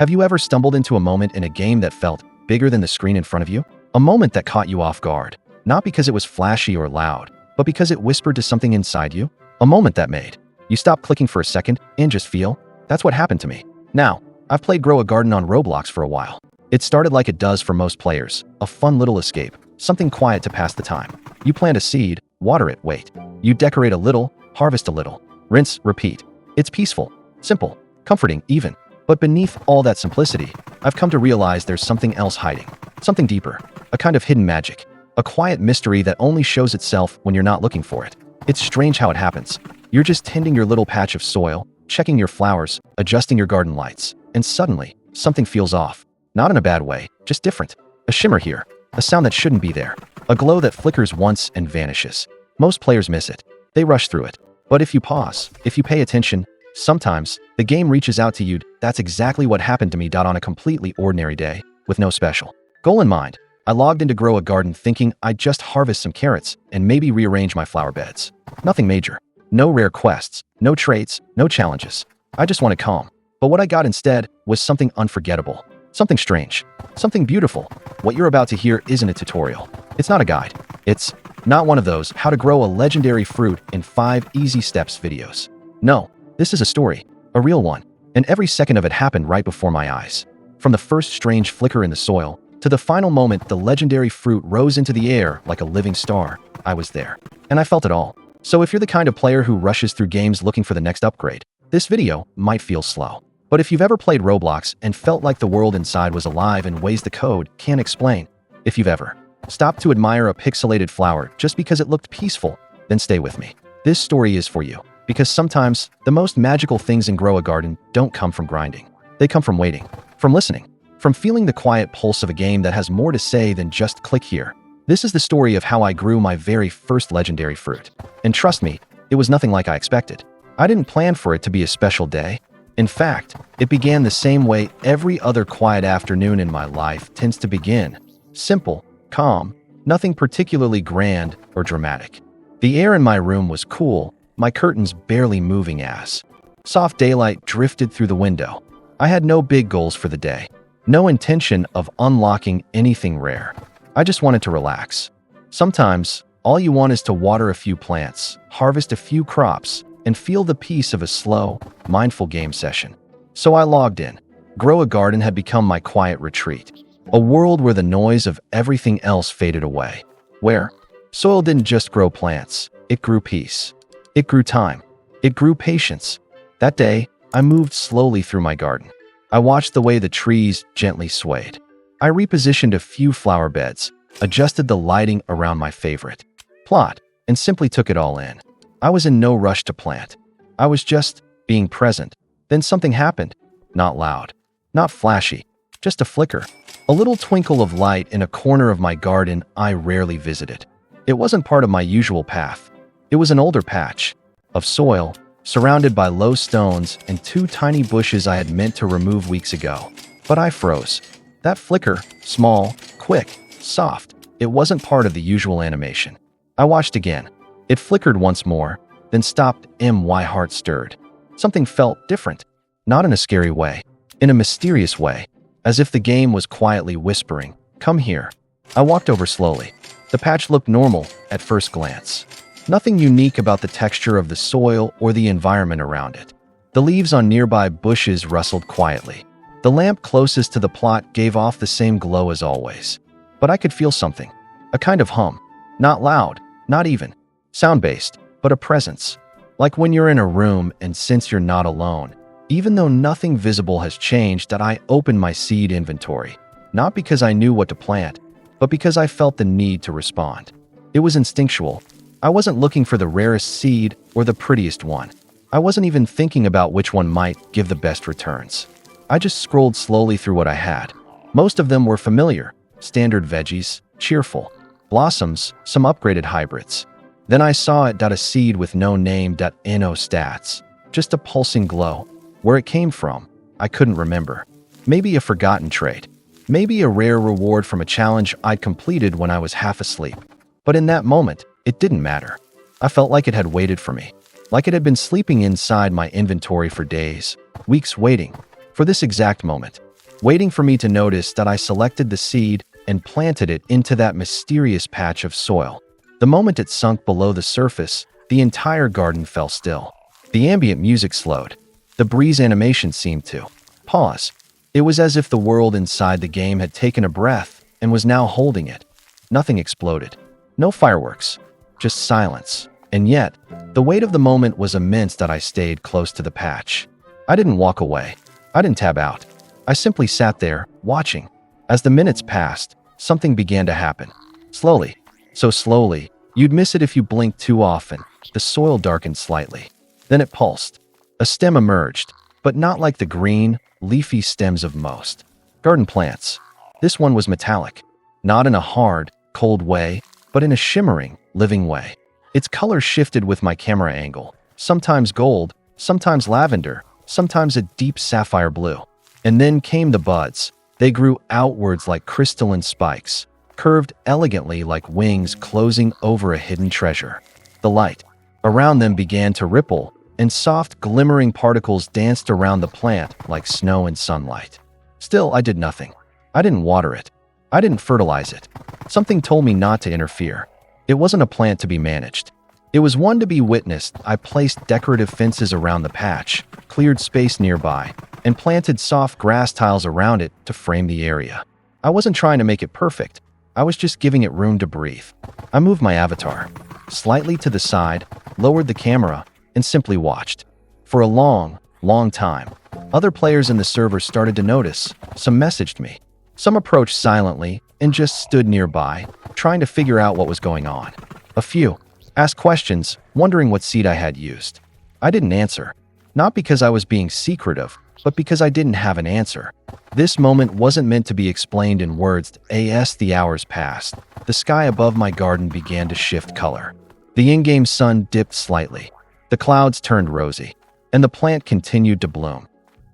Have you ever stumbled into a moment in a game that felt bigger than the screen in front of you? A moment that caught you off guard, not because it was flashy or loud, but because it whispered to something inside you? A moment that made you stop clicking for a second and just feel? That's what happened to me. Now, I've played Grow a Garden on Roblox for a while. It started like it does for most players, a fun little escape, something quiet to pass the time. You plant a seed, water it, wait. You decorate a little, harvest a little, rinse, repeat. It's peaceful, simple, comforting even. But beneath all that simplicity, I've come to realize there's something else hiding, something deeper, a kind of hidden magic, a quiet mystery that only shows itself when you're not looking for it. It's strange how it happens. You're just tending your little patch of soil, checking your flowers, adjusting your garden lights, and suddenly, something feels off. Not in a bad way, just different. A shimmer here, a sound that shouldn't be there, a glow that flickers once and vanishes. Most players miss it. They rush through it. But if you pause, if you pay attention, sometimes the game reaches out to you. That's exactly what happened to me. On a completely ordinary day, with no special goal in mind, I logged in to Grow a Garden thinking I'd just harvest some carrots and maybe rearrange my flower beds. Nothing major. No rare quests, no traits, no challenges. I just wanted calm. But what I got instead was something unforgettable, something strange, something beautiful. What you're about to hear isn't a tutorial. It's not a guide. It's not one of those how to grow a legendary fruit in 5 easy steps videos. No, this is a story, a real one, and every second of it happened right before my eyes. From the first strange flicker in the soil to the final moment the legendary fruit rose into the air like a living star, I was there, and I felt it all. So if you're the kind of player who rushes through games looking for the next upgrade, this video might feel slow. But if you've ever played Roblox and felt like the world inside was alive in ways the code can't explain, if you've ever stopped to admire a pixelated flower just because it looked peaceful, then stay with me. This story is for you, because sometimes the most magical things in Grow a Garden don't come from grinding. They come from waiting, from listening, from feeling the quiet pulse of a game that has more to say than just click here. This is the story of how I grew my very first legendary fruit. And trust me, it was nothing like I expected. I didn't plan for it to be a special day. In fact, it began the same way every other quiet afternoon in my life tends to begin. Simple, calm, nothing particularly grand or dramatic. The air in my room was cool, my curtains barely moving as soft daylight drifted through the window. I had no big goals for the day, no intention of unlocking anything rare. I just wanted to relax. Sometimes, all you want is to water a few plants, harvest a few crops, and feel the peace of a slow, mindful game session. So I logged in. Grow a Garden had become my quiet retreat, a world where the noise of everything else faded away. Where soil didn't just grow plants, it grew peace. It grew time. It grew patience. That day, I moved slowly through my garden. I watched the way the trees gently swayed. I repositioned a few flower beds, adjusted the lighting around my favorite plot, and simply took it all in. I was in no rush to plant. I was just being present. Then something happened. Not loud, not flashy, just a flicker. A little twinkle of light in a corner of my garden I rarely visited. It wasn't part of my usual path. It was an older patch of soil, surrounded by low stones and 2 tiny bushes I had meant to remove weeks ago. But I froze. That flicker, small, quick, soft, it wasn't part of the usual animation. I watched again. It flickered once more, then stopped. My heart stirred. Something felt different, not in a scary way, in a mysterious way, as if the game was quietly whispering, "Come here." I walked over slowly. The patch looked normal at first glance. Nothing unique about the texture of the soil or the environment around it. The leaves on nearby bushes rustled quietly. The lamp closest to the plot gave off the same glow as always. But I could feel something, a kind of hum. Not loud, not even sound-based, but a presence. Like when you're in a room and sense you're not alone. Even though nothing visible has changed, that I opened my seed inventory. Not because I knew what to plant, but because I felt the need to respond. It was instinctual. I wasn't looking for the rarest seed or the prettiest one. I wasn't even thinking about which one might give the best returns. I just scrolled slowly through what I had. Most of them were familiar, standard veggies, cheerful, blossoms, some upgraded hybrids. Then I saw it. A seed with no name. No stats, just a pulsing glow. Where it came from, I couldn't remember. Maybe a forgotten trait. Maybe a rare reward from a challenge I'd completed when I was half asleep. But in that moment, it didn't matter. I felt like it had waited for me. Like it had been sleeping inside my inventory for days, weeks waiting for this exact moment. waiting for me to notice that I selected the seed and planted it into that mysterious patch of soil. The moment it sunk below the surface, the entire garden fell still. The ambient music slowed. The breeze animation seemed to pause. It was as if the world inside the game had taken a breath and was now holding it. Nothing exploded. No fireworks. Just silence. And yet, the weight of the moment was immense that I stayed close to the patch. I didn't walk away. I didn't tab out. I simply sat there, watching. As the minutes passed, something began to happen. Slowly. So slowly, you'd miss it if you blinked too often. The soil darkened slightly. Then it pulsed. A stem emerged, but not like the green, leafy stems of most garden plants. This one was metallic. Not in a hard, cold way, but in a shimmering, living way. Its color shifted with my camera angle. Sometimes gold, sometimes lavender, sometimes a deep sapphire blue. And then came the buds. They grew outwards like crystalline spikes, curved elegantly like wings closing over a hidden treasure. The light around them began to ripple, and soft, glimmering particles danced around the plant like snow in sunlight. Still, I did nothing. I didn't water it. I didn't fertilize it. Something told me not to interfere. It wasn't a plant to be managed. It was one to be witnessed. I placed decorative fences around the patch, cleared space nearby, and planted soft grass tiles around it to frame the area. I wasn't trying to make it perfect. I was just giving it room to breathe. I moved my avatar slightly to the side, lowered the camera, and simply watched. For a long, long time, other players in the server started to notice. Some messaged me. Some approached silently and just stood nearby, trying to figure out what was going on. A few asked questions, wondering what seed I had used. I didn't answer. Not because I was being secretive, but because I didn't have an answer. This moment wasn't meant to be explained in words. As the hours passed, the sky above my garden began to shift color. The in-game sun dipped slightly. The clouds turned rosy, and the plant continued to bloom.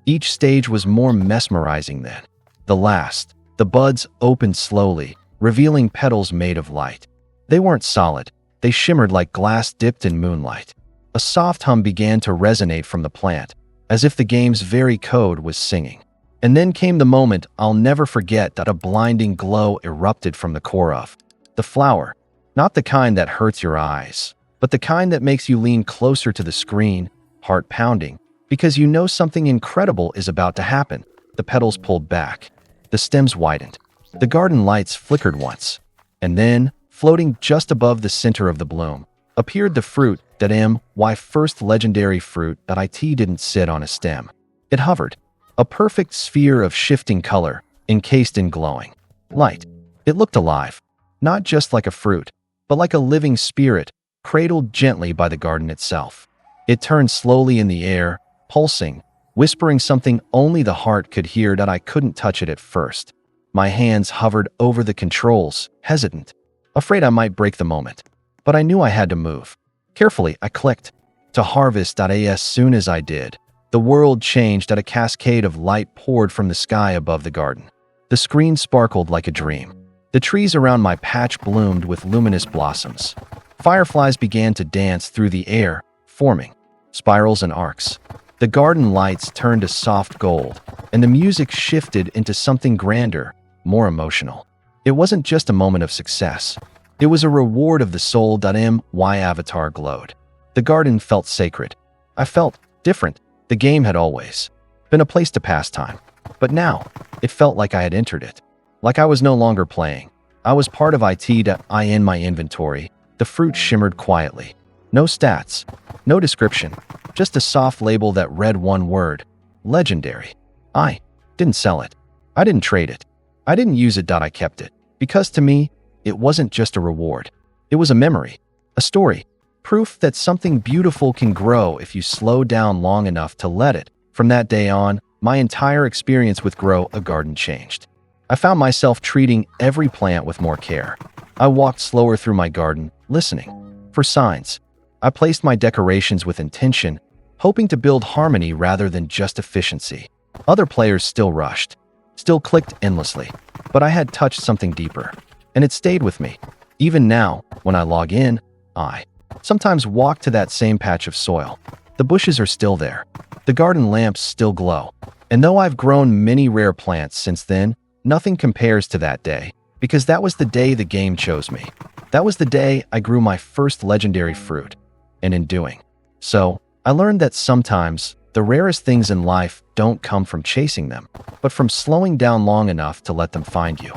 Each stage was more mesmerizing than the last. The buds opened slowly, revealing petals made of light. They weren't solid. They shimmered like glass dipped in moonlight. A soft hum began to resonate from the plant, as if the game's very code was singing. And then came the moment I'll never forget, that a blinding glow erupted from the core of the flower. Not the kind that hurts your eyes, but the kind that makes you lean closer to the screen, heart pounding, because you know something incredible is about to happen. The petals pulled back. The stems widened. The garden lights flickered once. And then, floating just above the center of the bloom, appeared the fruit that first legendary fruit that didn't sit on a stem. It hovered, a perfect sphere of shifting color, encased in glowing light. It looked alive, not just like a fruit, but like a living spirit, cradled gently by the garden itself. It turned slowly in the air, pulsing, whispering something only the heart could hear. That I couldn't touch it at first. My hands hovered over the controls, hesitant, afraid I might break the moment. But I knew I had to move. Carefully, I clicked to harvest. As soon as I did, the world changed. A cascade of light poured from the sky above the garden. The screen sparkled like a dream. The trees around my patch bloomed with luminous blossoms. Fireflies began to dance through the air, forming spirals and arcs. The garden lights turned to soft gold, and the music shifted into something grander, more emotional. It wasn't just a moment of success. It was a reward of the soul. My avatar glowed. The garden felt sacred. I felt different. The game had always been a place to pass time. But now, it felt like I had entered it. Like I was no longer playing. I was part of it. In my inventory, the fruit shimmered quietly. No stats, no description, just a soft label that read one word: legendary. I didn't sell it. I didn't trade it. I didn't use it. I kept it. Because to me, it wasn't just a reward. It was a memory, a story, proof that something beautiful can grow if you slow down long enough to let it. From that day on, my entire experience with Grow a Garden changed. I found myself treating every plant with more care. I walked slower through my garden, listening for signs. I placed my decorations with intention, hoping to build harmony rather than just efficiency. Other players still rushed, still clicked endlessly, but I had touched something deeper, and it stayed with me. Even now, when I log in, I sometimes walk to that same patch of soil. The bushes are still there. The garden lamps still glow. And though I've grown many rare plants since then, nothing compares to that day, because that was the day the game chose me. That was the day I grew my first legendary fruit. And in doing so, I learned that sometimes the rarest things in life don't come from chasing them, but from slowing down long enough to let them find you.